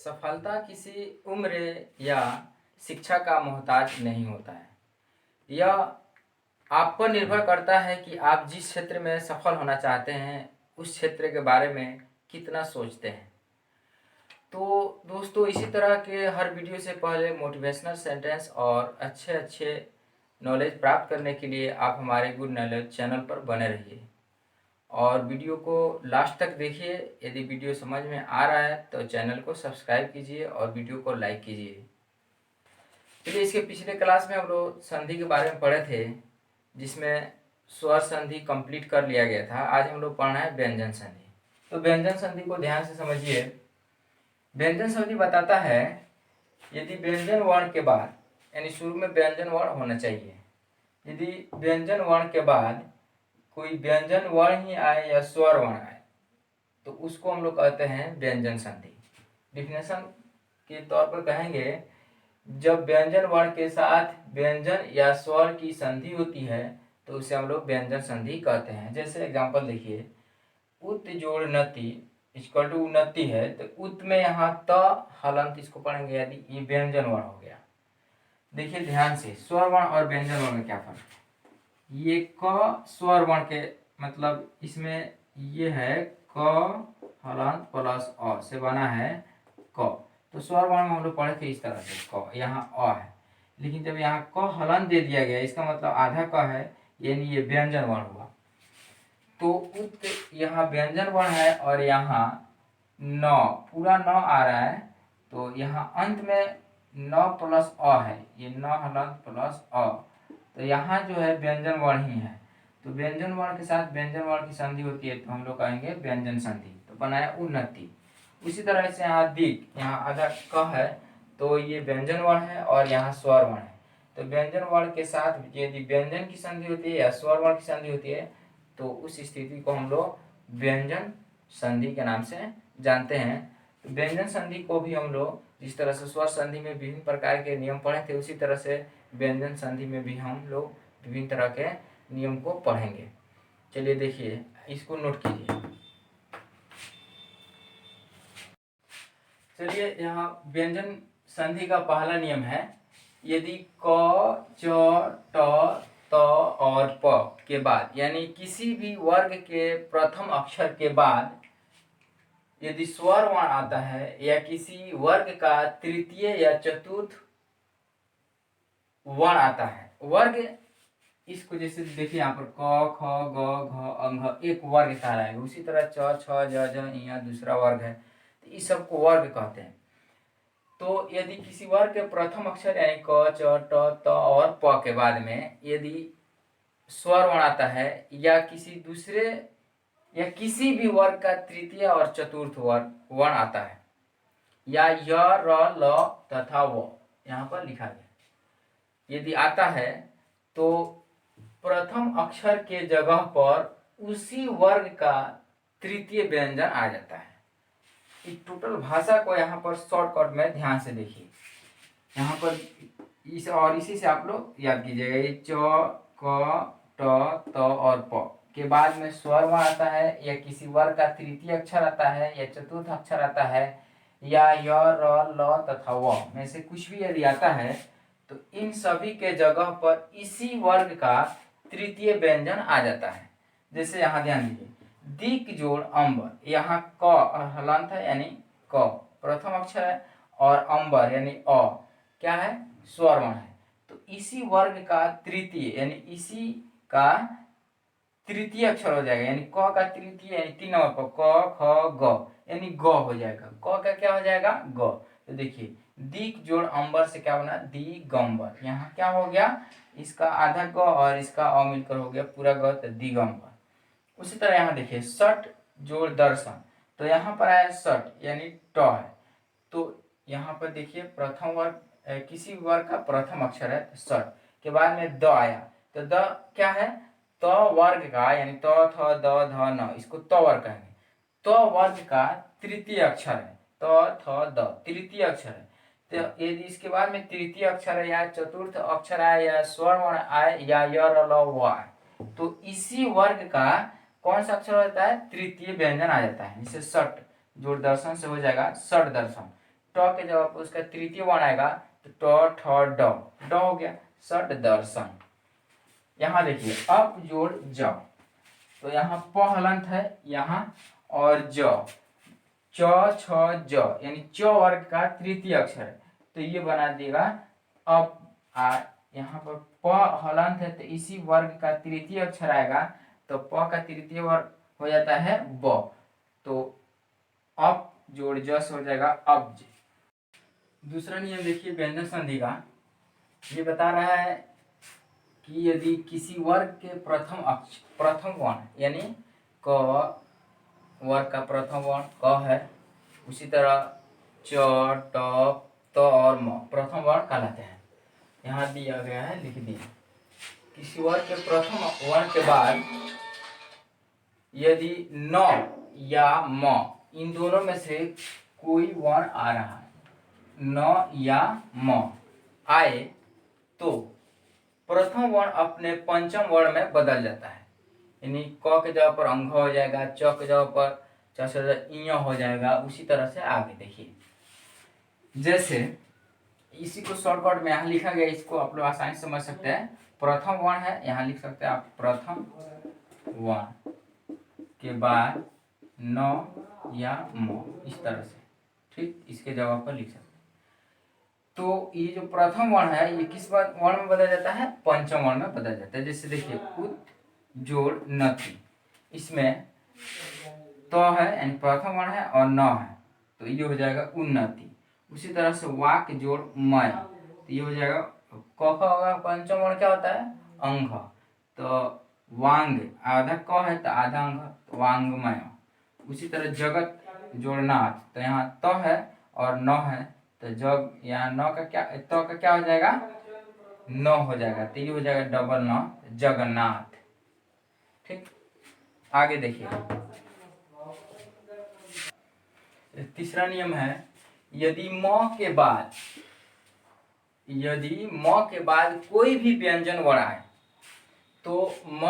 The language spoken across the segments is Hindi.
सफलता किसी उम्र या शिक्षा का मोहताज नहीं होता है। यह आप पर निर्भर करता है कि आप जिस क्षेत्र में सफल होना चाहते हैं उस क्षेत्र के बारे में कितना सोचते हैं। तो दोस्तों, इसी तरह के हर वीडियो से पहले मोटिवेशनल सेंटेंस और अच्छे अच्छे नॉलेज प्राप्त करने के लिए आप हमारे गुड नॉलेज चैनल पर बने रहिए और वीडियो को लास्ट तक देखिए। यदि वीडियो समझ में आ रहा है तो चैनल को सब्सक्राइब कीजिए और वीडियो को लाइक कीजिए। चलिए, इसके पिछले क्लास में हम लोग संधि के बारे में पढ़े थे, जिसमें स्वर संधि कंप्लीट कर लिया गया था। आज हम लोग पढ़ना है व्यंजन संधि। तो व्यंजन संधि को ध्यान से समझिए। व्यंजन संधि बताता है यदि व्यंजन वर्ण के बाद, यानी शुरू में व्यंजन वर्ण होना चाहिए, यदि व्यंजन वर्ण के बाद कोई व्यंजन वर्ण ही आए या स्वर वर्ण आए तो उसको हम लोग कहते हैं व्यंजन संधि। डिफिनेशन के तौर पर कहेंगे, जब व्यंजन वर्ण के साथ व्यंजन या स्वर की संधि होती है तो उसे हम लोग व्यंजन संधि कहते हैं। जैसे एग्जांपल देखिए, उत जोड़ नति इक्वल टू उन्नति है तो उत में यहाँ त हलंत इसको पढ़ेंगे यदि ये व्यंजन वर्ण हो गया। देखिए ध्यान से, स्वर वर्ण और व्यंजन वर्ण में क्या फर्क है। ये क स्वर वर्ण के मतलब इसमें ये है क हलंत प्लस अ से बना है क। तो स्वर वर्ण में हम लोग पढ़े थे इस तरह से, क यहाँ अ है, लेकिन जब यहाँ क हलंत दे दिया गया इसका मतलब आधा क है, यानी ये व्यंजन वर्ण हुआ। तो उत यहाँ व्यंजन वर्ण है और यहाँ न पूरा न आ रहा है, तो यहाँ अंत में न प्लस अ है, ये न हलंत प्लस अ, तो यहाँ जो है व्यंजन वर्ण ही है। तो व्यंजन वर्ण के साथ व्यंजन वर्ण की संधि होती है तो हम लोग कहेंगे व्यंजन संधि। तो बनाया उन्नति। इसी तरह से यहाँ दिक, यहाँ आधा क है तो ये व्यंजन वर्ण है और यहाँ स्वर वर्ण है। तो व्यंजन वर्ण के साथ यदि व्यंजन की संधि होती है या स्वर वर्ण की संधि होती है तो उस स्थिति को हम लोग व्यंजन संधि के नाम से जानते हैं। तो व्यंजन संधि को भी हम लोग जिस तरह से स्वर संधि में विभिन्न प्रकार के नियम पढ़े थे उसी तरह से व्यंजन संधि में भी हम लोग विभिन्न तरह के नियम को पढ़ेंगे। चलिए देखिए, इसको नोट कीजिए। चलिए, यहाँ व्यंजन संधि का पहला नियम है, यदि क च ट त और प के बाद यानी किसी भी वर्ग के प्रथम अक्षर के बाद यदि स्वर वर्ण आता है या किसी वर्ग का तृतीय या चतुर्थ वर्ण आता है, वर्ग इसको जैसे देखिए यहाँ पर क ख ग घ अंघ एक वर्ग कहा है, उसी तरह च छ ज झ यहाँ दूसरा वर्ग है, तो इस सबको वर्ग कहते हैं। तो यदि किसी वर्ग के प्रथम अक्षर यानी क च ट त और प के बाद में यदि स्वर वर्ण आता है या किसी दूसरे या किसी भी वर्ग का तृतीय और चतुर्थ वर्ण आता है या य र ल तथा व यहाँ पर लिखा गया यदि आता है तो प्रथम अक्षर के जगह पर उसी वर्ग का तृतीय व्यंजन आ जाता है। इस टोटल भाषा को यहाँ पर शॉर्टकट में ध्यान से देखिए। यहाँ पर इस और इसी से आप लोग याद कीजिएगा, ये च क ट त और प के बाद में स्वर वर्ण आता है या किसी वर्ग का तृतीय अक्षर आता है या चतुर्थ अक्षर आता है या य र ल तथा व में से कुछ भी यदि आता है तो इन सभी के जगह पर इसी वर्ग का तृतीय व्यंजन आ जाता है। जैसे यहाँ ध्यान दीजिए, दिक जोड़ अंबर, यहाँ क हलंत है यानी क प्रथम अक्षर है और अंबर यानी अ क्या है, स्वर वर्ण है। तो इसी वर्ग का तृतीय यानी इसी का तृतीय अक्षर हो जाएगा, यानी क का तृतीय यानी 3 नंबर पर क ख ग यानी ग हो जाएगा। क का क्या हो जाएगा, ग। तो देखिए दिक जोड़ अंबर से क्या बना, दिगंबर। यहाँ क्या हो गया, इसका आधा ग और इसका अ मिलकर हो गया पूरा ग, तो दिगंबर। उसी तरह यहाँ देखिए सट जोड़ दर्शन, तो यहाँ पर आया सट यानी ट है, तो यहाँ पर देखिए प्रथम वर्ग किसी वर्ग का प्रथम अक्षर है तो सट के बाद में द आया, तो द क्या है, त वर्ग का यानी त थ द ध न, इसको त वर्ग कहेंगे। त वर्ग का तृतीय अक्षर है, त थ द तृतीय अक्षर है। तो यदि इसके बाद में तृतीय अक्षर है या चतुर्थ अक्षर आए या स्वर वर्ण आए या य र ल व आए तो इसी वर्ग का कौन सा अक्षर होता है, तृतीय व्यंजन आ जाता है। जिसे सट जोड़ दर्शन से हो जाएगा सट दर्शन। ट के जगह पर उसका तृतीय वर्ण आएगा तो ट ठ ड हो गया, षड दर्शन। यहाँ देखिए अप जोड़ ज, तो यहाँ प हलंत है यहाँ और ज, च छ ज यानी च वर्ग का तृतीय अक्षर है, तो ये बना देगा अप। यहाँ पर प हलंत है तो इसी वर्ग का तृतीय अक्षर आएगा, तो प का तृतीय वर्ग हो जाता है ब, तो अप जोड़ जस हो जाएगा अब्ज। दूसरा नियम देखिए व्यंजन संधि का, ये बता रहा है कि यदि किसी वर्ग के प्रथम वर्ण यानी क वर्ग का प्रथम वर्ण क है, उसी तरह च ट त और म प्रथम वर्ण कहलाते हैं। यहाँ दिया गया है, लिख दिया, किसी वर्ग के प्रथम वर्ण के बाद यदि न या म इन दोनों में से कोई वर्ण आ रहा है, न या म आए, तो प्रथम वर्ण अपने पंचम वर्ण में बदल जाता है, यानी क के जगह पर अंग हो जाएगा, च के जगह पर इ हो जाएगा। उसी तरह से आगे देखिए, जैसे इसी को शॉर्टकट में यहाँ लिखा गया, इसको आप लोग आसानी से समझ सकते हैं। प्रथम वर्ण है, यहाँ लिख सकते हैं आप प्रथम वर्ण के बाद न या म, इस तरह से, ठीक, इसके जगह पर लिख सकते हैं। तो ये जो प्रथम वर्ण है ये किस वर्ण में बदल जाता है, पंचम वर्ण में बदल जाता है। जैसे देखिए उत जोड़ नति, इसमें तो है यानी प्रथम वर्ण है और न है, तो ये हो जाएगा उन्नति। उसी तरह से वाक जोड़ मय, तो ये हो जाएगा क होगा पंचम वर्ण क्या होता है अंग, तो वांग आधा क है तो आधा अंग, तो वांगमय। उसी तरह जगत जोड़ नाथ, तो यहाँ त है और न है, तो जग यहाँ न का क्या त का क्या हो जाएगा न हो जाएगा, तो ये हो जाएगा डबल न जगन्नाथ। ठीक, आगे देखिए तीसरा नियम है, यदि म के बाद कोई भी व्यंजन वर्ण आए तो म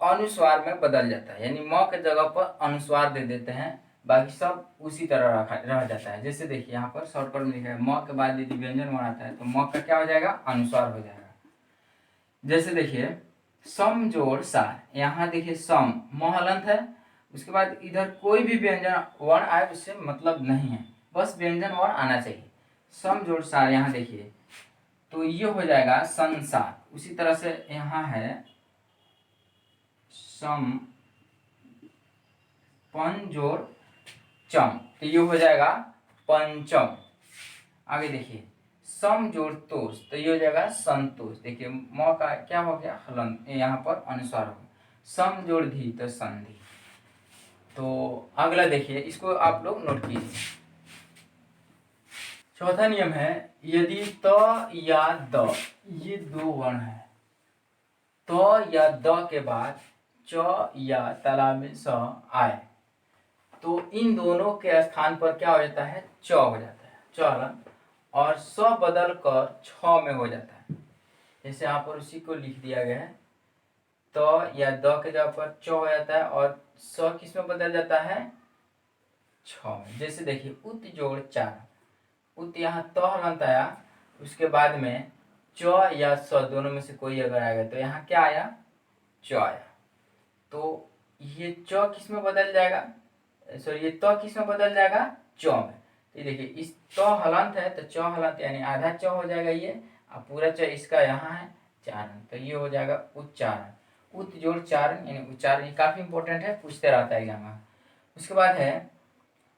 अनुस्वार में बदल जाता है, यानी म के जगह पर अनुस्वार दे देते हैं, बाकी सब उसी तरह रह जाता है। जैसे देखिए यहाँ पर शॉर्टकट में लिखा है म के बाद यदि व्यंजन वर्ण आता है तो म का क्या हो जाएगा अनुस्वार हो जाएगा। जैसे देखिए सम जोड़ सार, यहाँ देखिए सम म हलंत है, उसके बाद इधर कोई भी व्यंजन वर्ण आए उससे मतलब नहीं है, बस व्यंजन वर्ण आना चाहिए। सम जोड़ सार यहाँ देखिए, तो ये हो जाएगा संसार। उसी तरह से यहाँ है सम पन जोड़ चम, तो ये हो जाएगा पंचम। आगे देखिए सम जोड़ तोष, तो ये हो जाएगा संतोष। देखिए म का क्या हो गया हलंत, यहाँ पर अनुस्वार हो गया। सम जोड़ धी तो संधि। तो अगला देखिए, इसको आप लोग नोट कीजिए। चौथा नियम है, यदि त या द ये दो वर्ण है, त या द के बाद च या तालाब में स आए, तो इन दोनों के स्थान पर क्या हो जाता है च हो जाता है, च, और स बदल कर छ में हो जाता है। जैसे यहाँ पर उसी को लिख दिया गया है, त या द के जगह पर च हो जाता है और स किस में बदल जाता है छ में। जैसे देखिए उत जोड़ चार, उत यहाँ त हलंत आया, उसके बाद में च या स दोनों में से कोई अगर आएगा तो यहाँ क्या आया च आया, तो ये च किस में बदल जाएगा, सॉरी ये त किस में बदल जाएगा च में। तो देखिए इस त हलंत है तो च हलंत यानी आधा च हो जाएगा ये, और पूरा च इसका यहाँ है चारण, तो ये हो जाएगा उच्चारण। उत जोड़ चारण यानी उच्चारण, ये काफी इंपॉर्टेंट है, पूछते रहता है एग्जाम में। उसके बाद है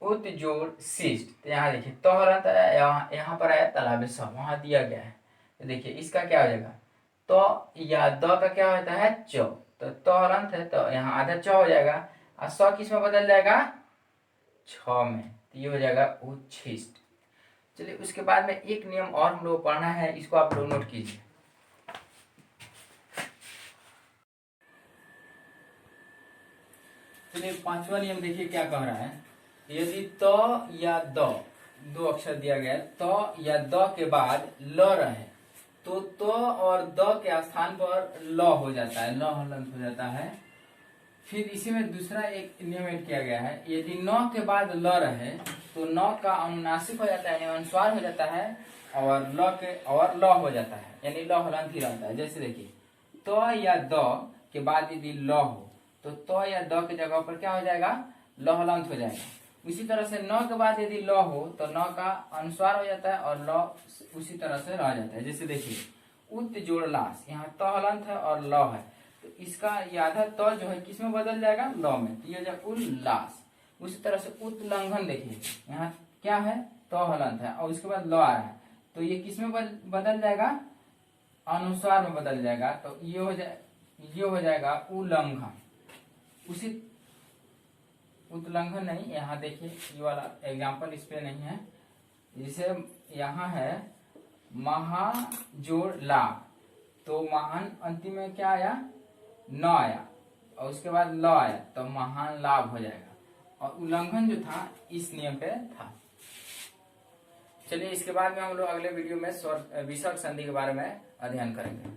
उत जोड़ शिष्ट, तो यहाँ देखिए तो हलंत यहाँ पर आया तालाब स, वहां दिया गया है, तो देखिए इसका क्या हो जाएगा तो या द का क्या होता है च, तो हलंत है तो यहाँ आधा च हो जाएगा, और स किस में बदल जाएगा छ में, तो ये हो जाएगा उच्छिष्ट। चलिए उसके बाद में एक नियम और हम लोग पढ़ना है, इसको आप लोग नोट कीजिए। चलिए पांचवा नियम देखिए क्या कह रहा है, यदि त या द दो अक्षर दिया गया है, त या द के बाद ल रहे तो त और द के स्थान पर ल हो जाता है, ल हलंत हो जाता है। फिर इसी में दूसरा एक नियम ऐड किया गया है, यदि न के बाद ल रहे तो तो न का अनुनासिक हो जाता है यानी अनुस्वार हो जाता है और ल हो जाता है यानी ल हलंत ही रहता है। जैसे देखिए तो या द के बाद यदि ल हो तो या द के जगह पर क्या हो जाएगा, ल हलंत हो जाएगा। उसी तरह से न के बाद यदि ल हो तो न का अनुस्वार हो जाता है और ल उसी तरह से रह जाता है। जैसे देखिए उत जोड़ लास, यहाँ त हलंत है और ल है, तो इसका आधा त जो है किस में बदल जाएगा, ल में, तो ये जाएगा उल्लास। उसी तरह से उल्लंघन देखिए यहाँ क्या है, त हलंत है और उसके बाद ल आ रहा है, तो ये किस में बदल जाएगा, अनुस्वार में बदल जाएगा, तो ये हो जाएगा उल्लंघन। उसी उल्लंघन नहीं, यहाँ देखिए ये वाला एग्जाम्पल इस पे नहीं है, जैसे यहाँ है महा जोड़ लाभ, तो महान अंतिम में क्या आया, न आया और उसके बाद ल आया तो महान लाभ हो जाएगा, और उल्लंघन जो था इस नियम पे था। चलिए इसके बाद में हम लोग अगले वीडियो में विसर्ग संधि के बारे में अध्ययन करेंगे।